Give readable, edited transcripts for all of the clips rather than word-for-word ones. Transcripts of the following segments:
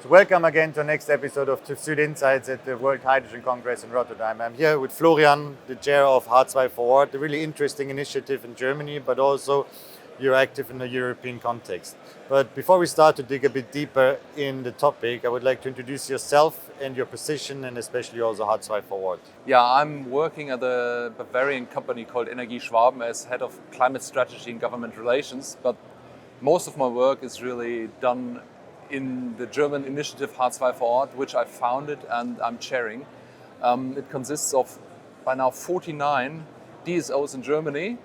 So welcome again to the next episode of TÜV SÜD Insights at the World Hydrogen Congress in Rotterdam. I'm here with Florian, the chair of H2vorOrt, a really interesting initiative in Germany, but also you're active in the European context. But before we start to dig a bit deeper in the topic, I would like to introduce yourself and your position, and especially also H2vorOrt. Yeah, I'm working at a Bavarian company called Energie Schwaben as head of climate strategy and government relations, but most of my work is really done in the German initiative H2vorOrt, which I founded and I'm chairing. It consists of, by now, 49 DSOs in Germany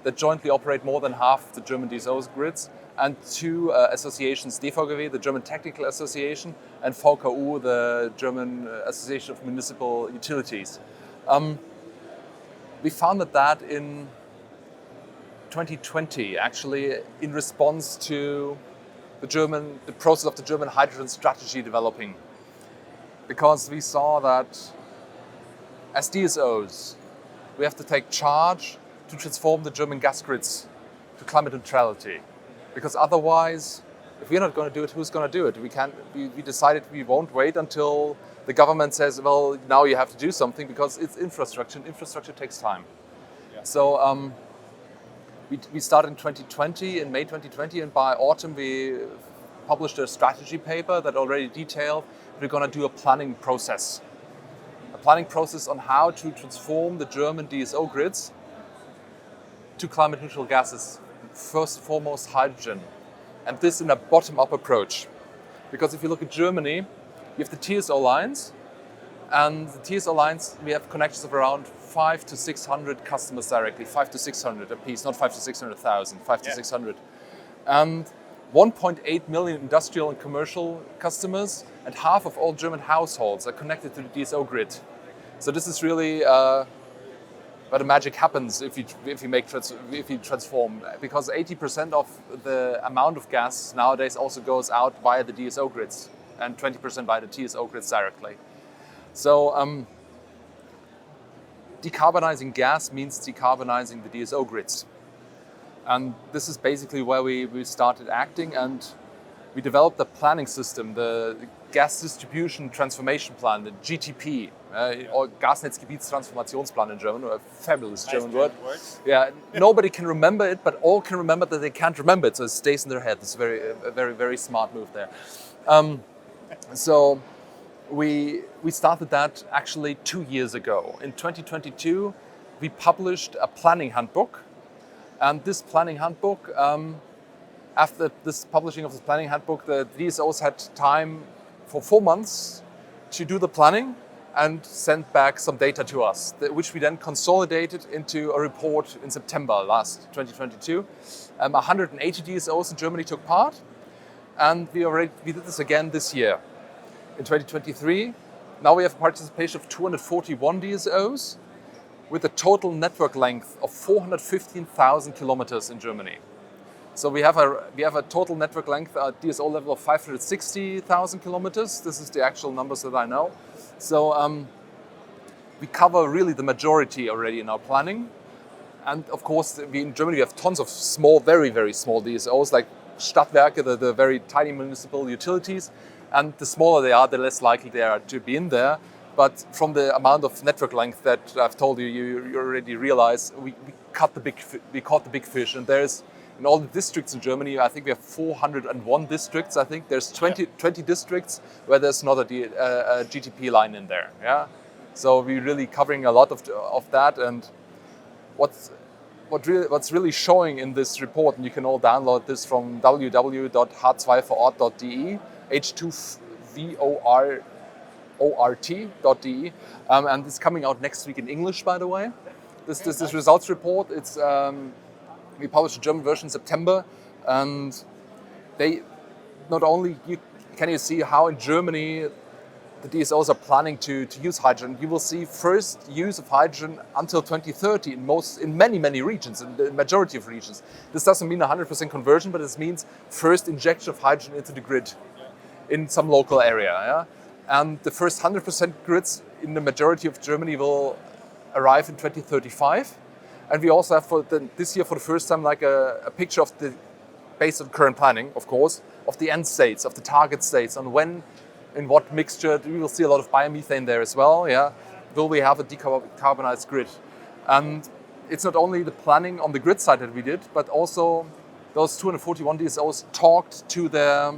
that jointly operate more than half the German DSOs grids, and two associations, DVGW, the German Technical Association, and VKU, the German Association of Municipal Utilities. We founded that in 2020, actually, in response to the process of the German hydrogen strategy developing. Because we saw that as DSOs, we have to take charge to transform the German gas grids to climate neutrality. Because otherwise, if we're not going to do it, who's going to do it? We decided we won't wait until the government says, well, now you have to do something, because it's infrastructure, and infrastructure takes time. Yeah. So we started in 2020, in May 2020, and by autumn we published a strategy paper that already detailed we're going to do a planning process. A planning process on how to transform the German DSO grids to climate neutral gases, first and foremost hydrogen. And this in a bottom-up approach. Because if you look at Germany, you have the TSO lines, and the TSO lines, we have connections of around 500 to 600 customers directly, 500 to 600 a piece, not 500 to 600,000, 500 to 600. And 1.8 million industrial and commercial customers, and half of all German households are connected to the DSO grid. So this is really where the magic happens if you transform, because 80% of the amount of gas nowadays also goes out via the DSO grids, and 20% via the TSO grids directly. So decarbonizing gas means decarbonizing the DSO grids. And this is basically where we started acting, and we developed a planning system, the Gas Distribution Transformation Plan, the GTP, or Gasnetzgebietstransformationsplan in German, a fabulous German word. Yeah, nobody can remember it, but all can remember that they can't remember it, so it stays in their head. It's a very smart move there. So we started that actually 2 years ago. In 2022, we published a planning handbook. And this planning handbook, after this publishing of this planning handbook, the DSOs had time for 4 months to do the planning and send back some data to us, which we then consolidated into a report in September last 2022. 180 DSOs in Germany took part, and we did this again this year in 2023. Now we have participation of 241 DSOs, with a total network length of 415,000 kilometers in Germany. So we have a total network length at DSO level of 560,000 kilometers. This is the actual numbers that I know. So we cover really the majority already in our planning. And of course, in Germany we have tons of small, very small DSOs, like Stadtwerke, the very tiny municipal utilities. And the smaller they are, the less likely they are to be in there. But from the amount of network length that I've told you, you already realize we caught the big fish. And there's, in all the districts in Germany, I think we have 401 districts. I think there's 20 districts where there's not a GTP line in there. Yeah, so we're really covering a lot of that. And what's really showing in this report, and you can all download this from www.h2vorort.de, H2vorOrt.de, and it's coming out next week in English, by the way. This results report, it's we published a German version in September, and they not only can you see how in Germany the DSOs are planning to use hydrogen. You will see first use of hydrogen until 2030 in many regions, in the majority of regions. This doesn't mean 100% conversion, but it means first injection of hydrogen into the grid in some local area. Yeah? And the first 100% grids in the majority of Germany will arrive in 2035. And we also have this year for the first time like a picture of the, based on current planning, of course, of the end states, of the target states, on when, in what mixture. We will see a lot of biomethane there as well. Yeah, will we have a decarbonized grid? And it's not only the planning on the grid side that we did, but also those 241 DSOs talked to their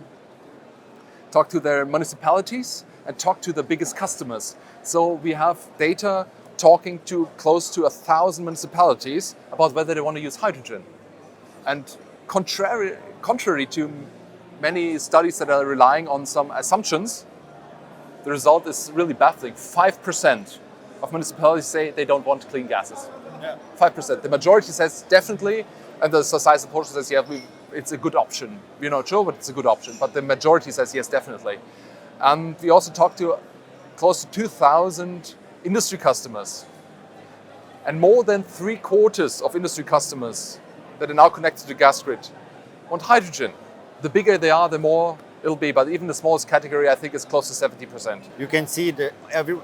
municipalities and talked to the biggest customers. So we have data talking to close to 1,000 municipalities about whether they want to use hydrogen. And contrary to many studies that are relying on some assumptions, the result is really baffling. 5% of municipalities say they don't want clean gases. Yeah. 5%. The majority says definitely, and the sizable portion says, yeah, it's a good option. We're not sure, but it's a good option. But the majority says yes, definitely. And we also talked to close to 2,000 industry customers. And more than 3/4 of industry customers that are now connected to the gas grid want hydrogen. The bigger they are, the more it'll be. But even the smallest category, I think, is close to 70%. You can see that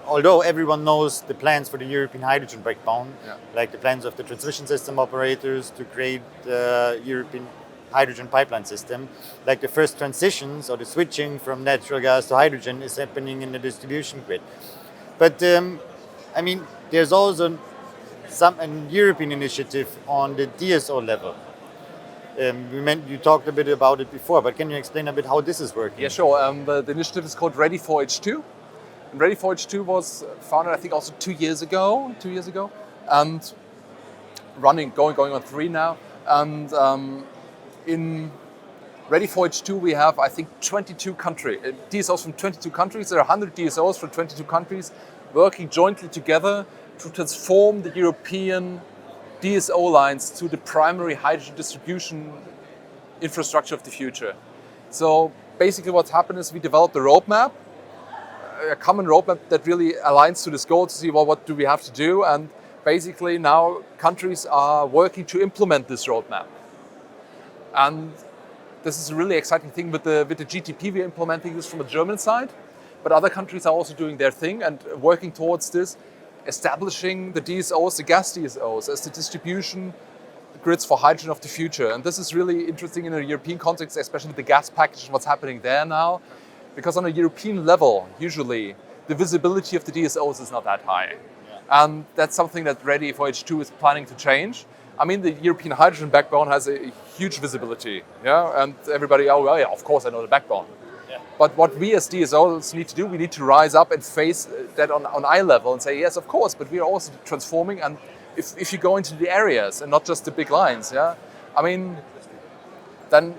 although everyone knows the plans for the European hydrogen backbone, like the plans of the transmission system operators to create the European hydrogen pipeline system, like the first transitions or the switching from natural gas to hydrogen is happening in the distribution grid. But I mean, there's also a European initiative on the DSO level. You talked a bit about it before, but can you explain a bit how this is working? Yeah, sure. The initiative is called Ready4H2. And Ready4H2 was founded, I think, also 2 years ago, and going on 3 now. And in Ready4H2, we have, I think, 22 countries, DSOs from 22 countries. There are 100 DSOs from 22 countries working jointly together to transform the European DSO lines to the primary hydrogen distribution infrastructure of the future. So basically what's happened is we developed a roadmap, a common roadmap that really aligns to this goal to see, well, what do we have to do? And basically now countries are working to implement this roadmap. And this is a really exciting thing with the GTP. We're implementing this from the German side, but other countries are also doing their thing and working towards this, establishing the DSOs, the gas DSOs, as the distribution grids for hydrogen of the future. And this is really interesting in a European context, especially with the gas package and what's happening there now, because on a European level, usually, the visibility of the DSOs is not that high. Yeah. And that's something that Ready4H2 is planning to change. I mean, the European hydrogen backbone has a huge visibility, yeah, and everybody, oh, well, yeah, of course I know the backbone. Yeah. But what we as DSOs need to do, we need to rise up and face that on eye level and say, yes, of course, but we are also transforming. And if you go into the areas and not just the big lines, yeah, I mean, then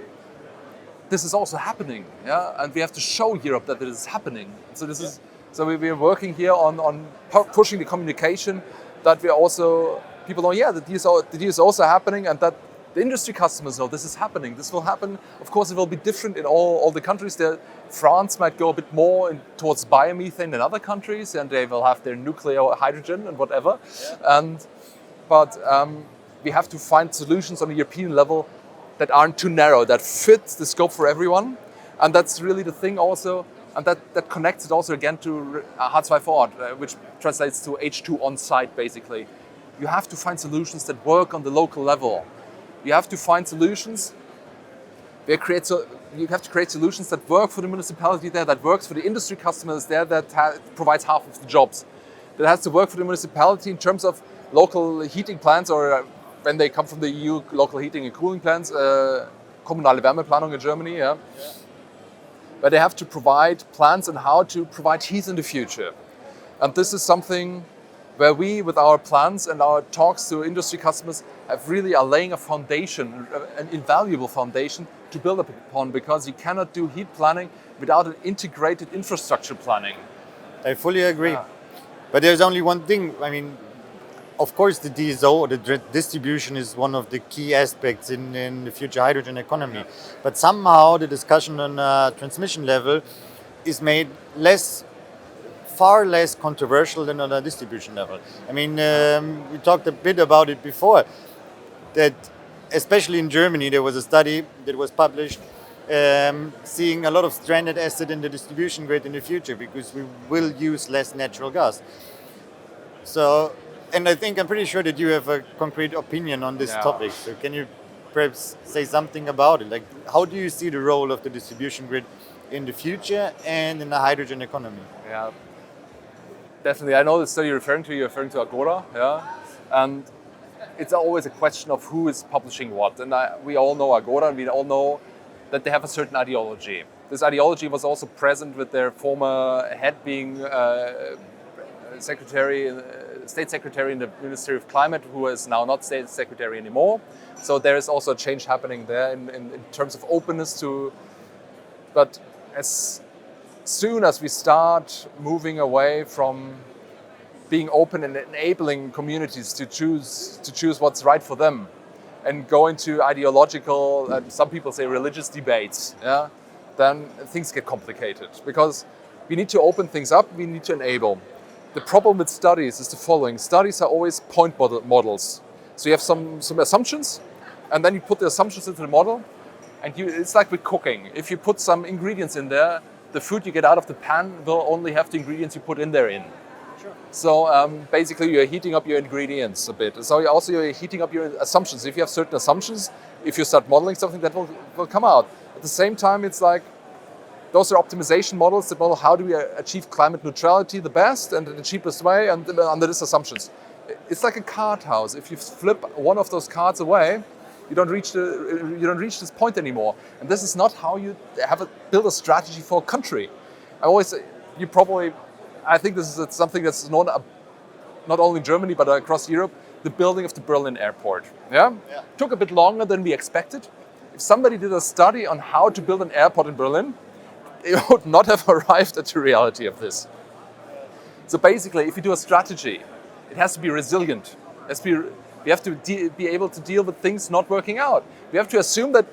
this is also happening, yeah, and we have to show Europe that it is happening. So this is, so we are working here on pushing the communication that we are also, people know, yeah, the DSOs are happening, and that the industry customers know this is happening. This will happen. Of course, it will be different in all the countries. France might go a bit more towards biomethane than other countries, and they will have their nuclear hydrogen and whatever. Yeah. But we have to find solutions on a European level that aren't too narrow, that fit the scope for everyone. And that's really the thing also, and that connects it also again to H2vorOrt, which translates to H2 on site, basically. You have to find solutions that work on the local level. You have to find solutions. You have to create solutions that work for the municipality there, that works for the industry customers there, that provides half of the jobs. That has to work for the municipality in terms of local heating plants, or when they come from the EU, local heating and cooling plants, kommunale Wärmeplanung in Germany, yeah. Where they have to provide plans on how to provide heat in the future. And this is something where we, with our plans and our talks to industry customers, are laying a foundation, an invaluable foundation to build up upon, because you cannot do heat planning without an integrated infrastructure planning. I fully agree. Yeah. But there's only one thing. I mean, of course, the DSO, or the distribution, is one of the key aspects in the future hydrogen economy. Yeah. But somehow the discussion on transmission level is made far less controversial than on a distribution level. I mean, we talked a bit about it before, that especially in Germany, there was a study that was published seeing a lot of stranded asset in the distribution grid in the future, because we will use less natural gas. So, and I'm pretty sure that you have a concrete opinion on this topic. So can you perhaps say something about it? Like, how do you see the role of the distribution grid in the future and in the hydrogen economy? Yeah, definitely. I know the study you're referring to Agora, yeah, and it's always a question of who is publishing what. And we all know Agora, and we all know that they have a certain ideology. This ideology was also present with their former head being state secretary in the Ministry of Climate, who is now not state secretary anymore. So there is also a change happening there in terms of openness to. But as soon as we start moving away from being open and enabling communities to choose what's right for them, and go into ideological, some people say religious debates, yeah, then things get complicated, because we need to open things up, we need to enable. The problem with studies is the following: studies are always point models. So you have some assumptions, and then you put the assumptions into the model, and it's like with cooking. If you put some ingredients in there, the food you get out of the pan will only have the ingredients you put in there in. Sure. So basically you're heating up your ingredients a bit. So you're heating up your assumptions. If you have certain assumptions, if you start modeling something, that will come out. At the same time, it's like, those are optimization models that model how do we achieve climate neutrality the best and in the cheapest way, and under these assumptions. It's like a card house. If you flip one of those cards away, you don't reach this point anymore. And this is not how you build a strategy for a country. I think this is something that's known not only in Germany but across Europe. The building of the Berlin airport. Yeah? Took a bit longer than we expected. If somebody did a study on how to build an airport in Berlin, they would not have arrived at the reality of this. So basically, if you do a strategy, it has to be resilient. We have to be able to deal with things not working out. We have to assume that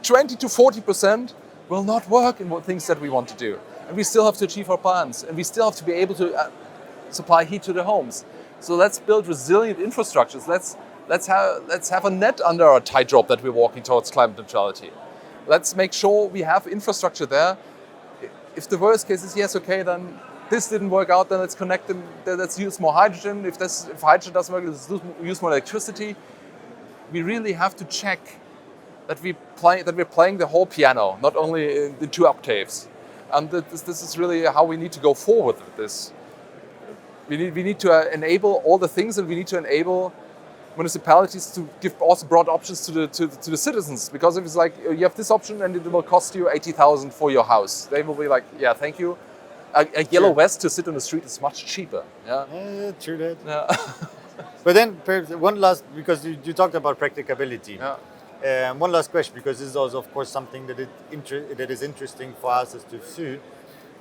20 to 40% will not work in things that we want to do. And we still have to achieve our plans. And we still have to be able to supply heat to the homes. So let's build resilient infrastructures. Let's have a net under our tightrope that we're walking towards climate neutrality. Let's make sure we have infrastructure there. If the worst case is yes, okay, then this didn't work out, then let's connect them, let's use more hydrogen. If hydrogen doesn't work, let's use more electricity. We really have to check that we're playing the whole piano, not only in the 2 octaves. And this is really how we need to go forward with this. We need to enable all the things, and we need to enable municipalities to give also broad options to the citizens. Because if it's like, you have this option and it will cost you 80,000 for your house, they will be like, yeah, thank you. A yellow vest to sit on the street is much cheaper. Yeah, true that. Yeah. But then perhaps one last, because you talked about practicability. Yeah. One last question, because this is also, of course, something that is interesting for us as TÜV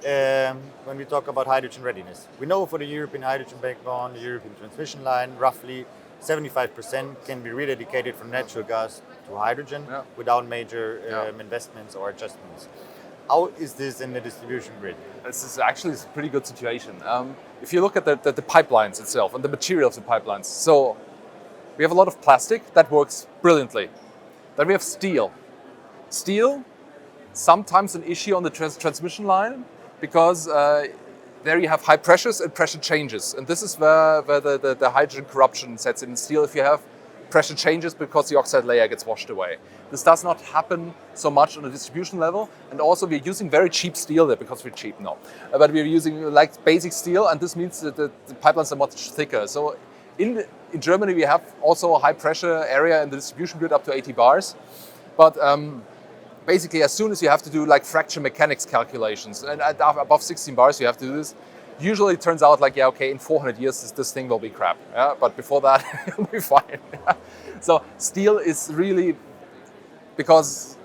SÜD. When we talk about hydrogen readiness, we know for the European hydrogen backbone, the European transmission line, roughly 75% can be rededicated from natural gas to hydrogen without major investments or adjustments. How is this in the distribution grid? This is actually a pretty good situation. If you look at the pipelines itself and the material of the pipelines, so we have a lot of plastic that works brilliantly. Then we have steel. Steel, sometimes an issue on the transmission line, because there you have high pressures and pressure changes. And this is where the hydrogen corruption sets in steel. If you have pressure changes because the oxide layer gets washed away. This does not happen so much on a distribution level. And also we're using very cheap steel there, because we're cheap now. But we're using like basic steel, and this means that the pipelines are much thicker. So in Germany we have also a high pressure area in the distribution grid up to 80 bars. But basically, as soon as you have to do like fracture mechanics calculations, and above 16 bars you have to do this, usually it turns out like, yeah, okay, in 400 years this thing will be crap. Yeah? But before that, it'll be fine. So steel is really, because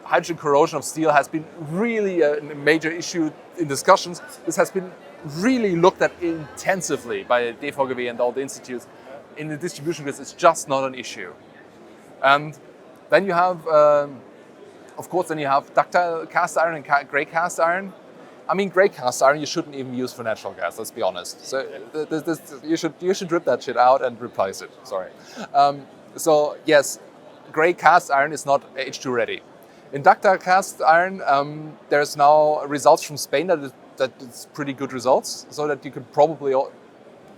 hydrogen corrosion of steel has been really a major issue in discussions. This has been really looked at intensively by DVGW and all the institutes. In the distribution grids, it's just not an issue. And then you have, of course, then you have ductile cast iron and grey cast iron. I mean, grey cast iron you shouldn't even use for natural gas. Let's be honest. So you should rip that shit out and replace it. Sorry. So yes, grey cast iron is not H2 ready. In ductile cast iron, there's now results from Spain that it's pretty good results. So that you could probably,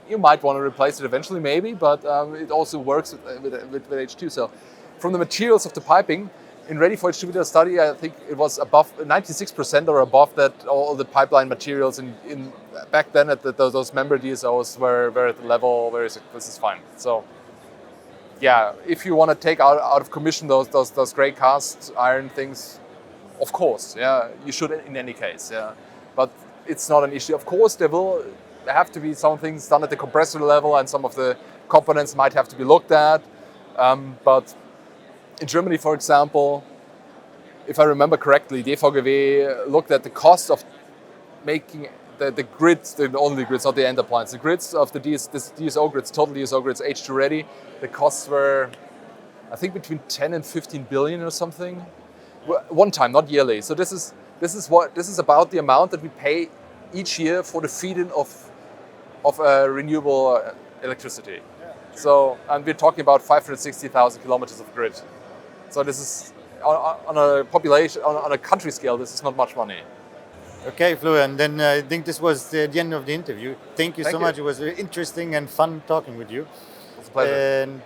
you might want to replace it eventually, maybe, but it also works with H2. So from the materials of the piping, in Ready4H2 we did a study, I think it was above 96% or above that, all the pipeline materials in back then at those member DSOs were at the level where this is fine. So yeah, if you want to take out of commission those gray cast iron things, of course, yeah, you should in any case, yeah. But it's not an issue. Of course, there will have to be some things done at the compressor level, and some of the components might have to be looked at. But in Germany, for example, if I remember correctly, DVGW looked at the cost of making the grids, the only grids, not the end appliance, the grids of the DSO grids, total DSO grids, H2 ready. The costs were, I think, between 10 and 15 billion or something. One time, not yearly. So this is about the amount that we pay each year for the feed-in of renewable electricity. Yeah, so, and we're talking about 560,000 kilometers of grid. So this is on a population, on a country scale, this is not much money. Okay, Florian, then I think this was the end of the interview. Thank you so much. It was very interesting and fun talking with you. It's a pleasure. And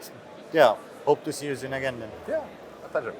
yeah, hope to see you soon again then. Yeah, a pleasure.